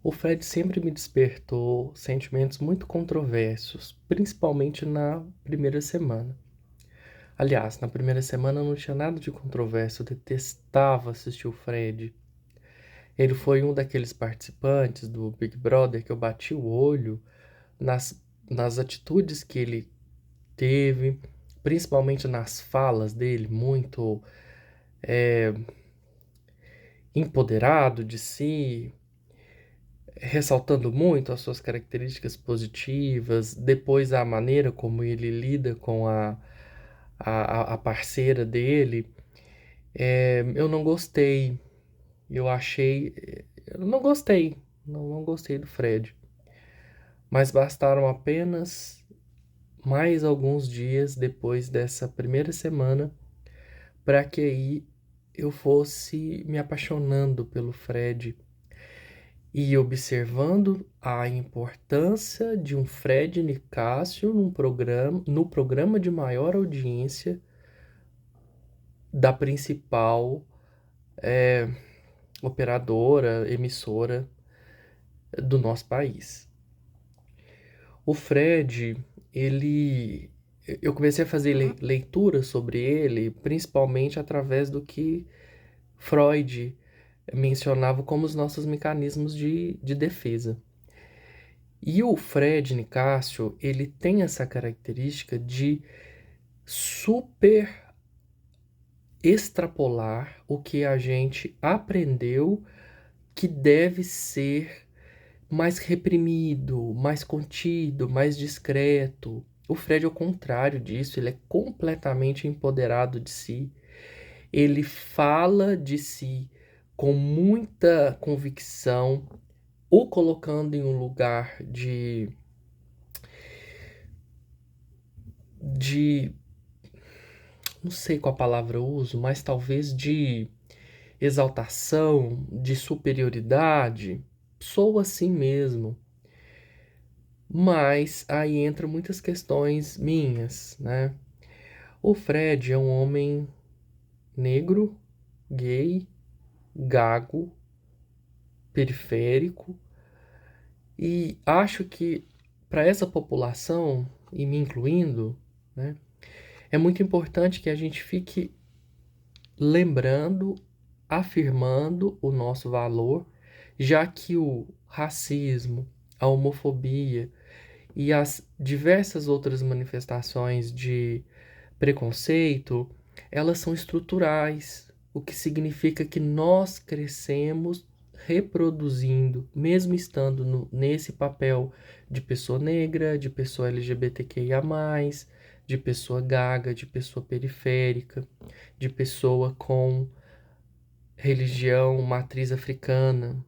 O Fred sempre me despertou sentimentos muito controversos, principalmente na primeira semana. Aliás, na primeira semana não tinha nada de controverso, eu detestava assistir o Fred. Ele foi um daqueles participantes do Big Brother que eu bati o olho nas atitudes que ele teve, principalmente nas falas dele, muito empoderado de si, ressaltando muito as suas características positivas, depois a maneira como ele lida com a parceira dele, eu não gostei. Eu achei. Eu não gostei. Não gostei do Fred. Mas bastaram apenas mais alguns dias depois dessa primeira semana para que aí eu fosse me apaixonando pelo Fred e observando a importância de um Fred Nicásio no programa de maior audiência da principal operadora, emissora do nosso país. O Fred, ele. Eu comecei a fazer leitura sobre ele, principalmente através do que Freud mencionava como os nossos mecanismos de defesa. E o Fred Nicásio, ele tem essa característica de super extrapolar o que a gente aprendeu que deve ser mais reprimido, mais contido, mais discreto. O Fred, ao contrário disso, ele é completamente empoderado de si. Ele fala de si com muita convicção, o colocando em um lugar de não sei qual palavra eu uso, mas talvez de exaltação, de superioridade. Sou assim mesmo. Mas aí entram muitas questões minhas, né? O Fred é um homem negro, gay, gago, periférico, e acho que para essa população, e me incluindo, né, é muito importante que a gente fique lembrando, afirmando o nosso valor, já que o racismo, a homofobia e as diversas outras manifestações de preconceito, elas são estruturais, o que significa que nós crescemos reproduzindo, mesmo estando nesse papel de pessoa negra, de pessoa LGBTQIA+, de pessoa gaga, de pessoa periférica, de pessoa com religião matriz africana.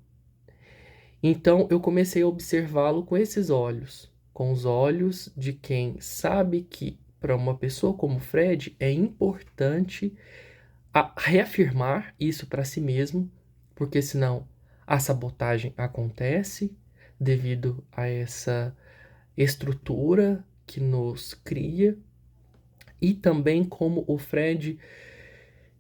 Então eu comecei a observá-lo com esses olhos, com os olhos de quem sabe que para uma pessoa como Fred é importante reafirmar isso para si mesmo, porque senão a sabotagem acontece devido a essa estrutura que nos cria, e também como o Fred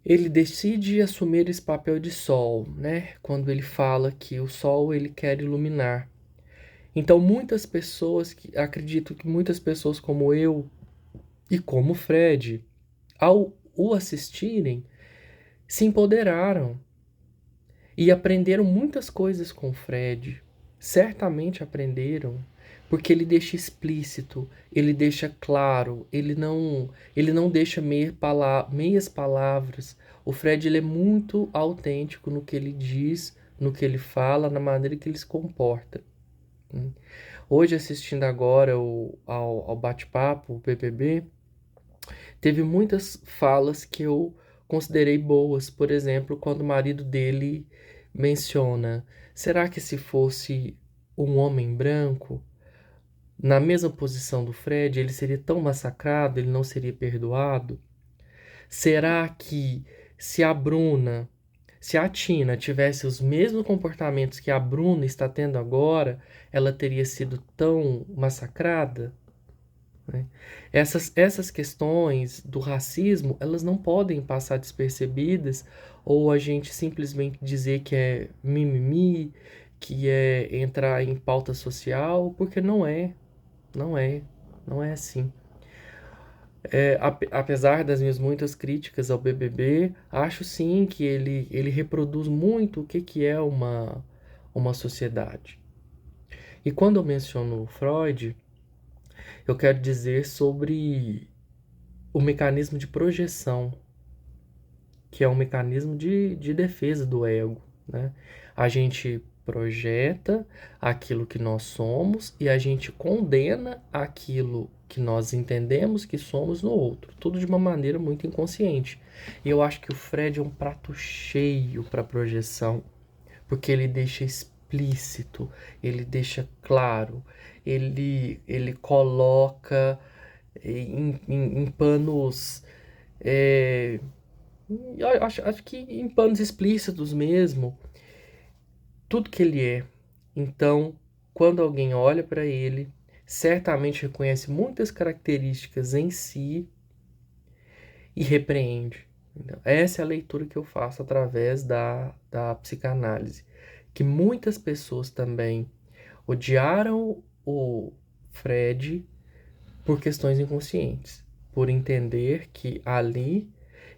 ele decide assumir esse papel de sol, né? Quando ele fala que o sol ele quer iluminar. Então muitas pessoas acredito que muitas pessoas como eu e como o Fred, ao o assistirem, se empoderaram e aprenderam muitas coisas com o Fred. Certamente aprenderam, porque ele deixa explícito, ele deixa claro, ele não deixa meias palavras. O Fred ele é muito autêntico no que ele diz, no que ele fala, na maneira que ele se comporta. Hoje, assistindo agora ao bate-papo, o BBB, teve muitas falas que eu considerei boas. Por exemplo, quando o marido dele menciona: será que se fosse um homem branco, na mesma posição do Fred, ele seria tão massacrado, ele não seria perdoado? Será que se a Bruna, se a Tina tivesse os mesmos comportamentos que a Bruna está tendo agora, ela teria sido tão massacrada? Né? Essas questões do racismo, elas não podem passar despercebidas ou a gente simplesmente dizer que é mimimi, que é entrar em pauta social, porque não é, não é assim. Apesar das minhas muitas críticas ao BBB, acho sim que ele reproduz muito o que é uma sociedade. E quando eu menciono Freud, eu quero dizer sobre o mecanismo de projeção, que é um mecanismo de defesa do ego, né? A gente projeta aquilo que nós somos e a gente condena aquilo que nós entendemos que somos no outro, tudo de uma maneira muito inconsciente. E eu acho que o Fred é um prato cheio para projeção, porque ele deixa explícito, ele deixa claro, ele coloca em panos. é, acho que em panos explícitos mesmo, tudo que ele é. Então, quando alguém olha para ele, certamente reconhece muitas características em si e repreende. Então, essa é a leitura que eu faço através da psicanálise. Que muitas pessoas também odiaram o Fred por questões inconscientes, por entender que ali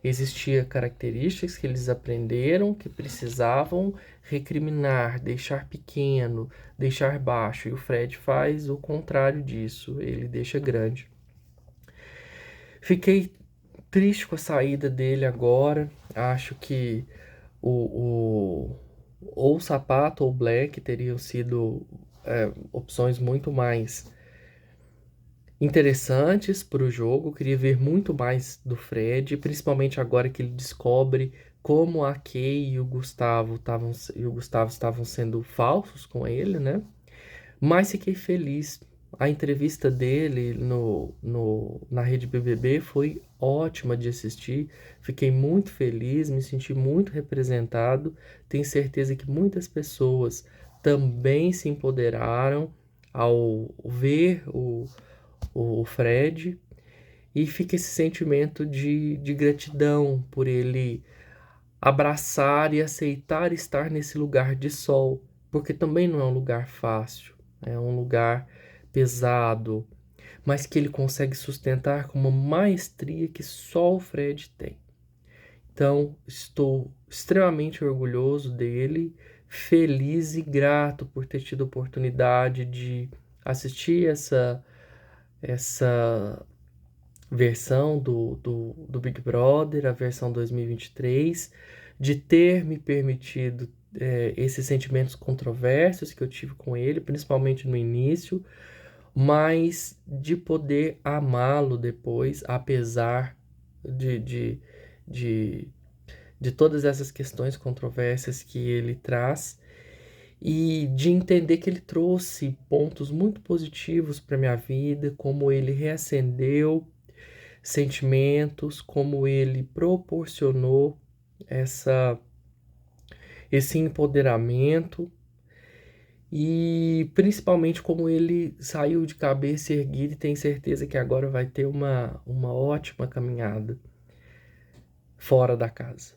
existia características que eles aprenderam que precisavam recriminar, deixar pequeno, deixar baixo. E o Fred faz o contrário disso, ele deixa grande. Fiquei triste com a saída dele agora. Acho que o ou o Sapato ou o Black teriam sido opções muito mais interessantes para o jogo. Eu queria ver muito mais do Fred, principalmente agora que ele descobre como a Kay e o Gustavo estavam sendo falsos com ele, né? Mas fiquei feliz. A entrevista dele na Rede BBB foi ótima de assistir. Fiquei muito feliz, me senti muito representado. Tenho certeza que muitas pessoas também se empoderaram ao ver o Fred, e fica esse sentimento de gratidão por ele abraçar e aceitar estar nesse lugar de sol, porque também não é um lugar fácil, é um lugar pesado, mas que ele consegue sustentar com uma maestria que só o Fred tem. Então, estou extremamente orgulhoso dele, feliz e grato por ter tido a oportunidade de assistir essa versão do Big Brother, a versão 2023, de ter me permitido esses sentimentos controversos que eu tive com ele, principalmente no início, mas de poder amá-lo depois, apesar de, de, de, de todas essas questões controversas que ele traz. E de entender que ele trouxe pontos muito positivos para minha vida, como ele reacendeu sentimentos, como ele proporcionou essa, esse empoderamento e principalmente como ele saiu de cabeça erguida e tem certeza que agora vai ter uma ótima caminhada fora da casa.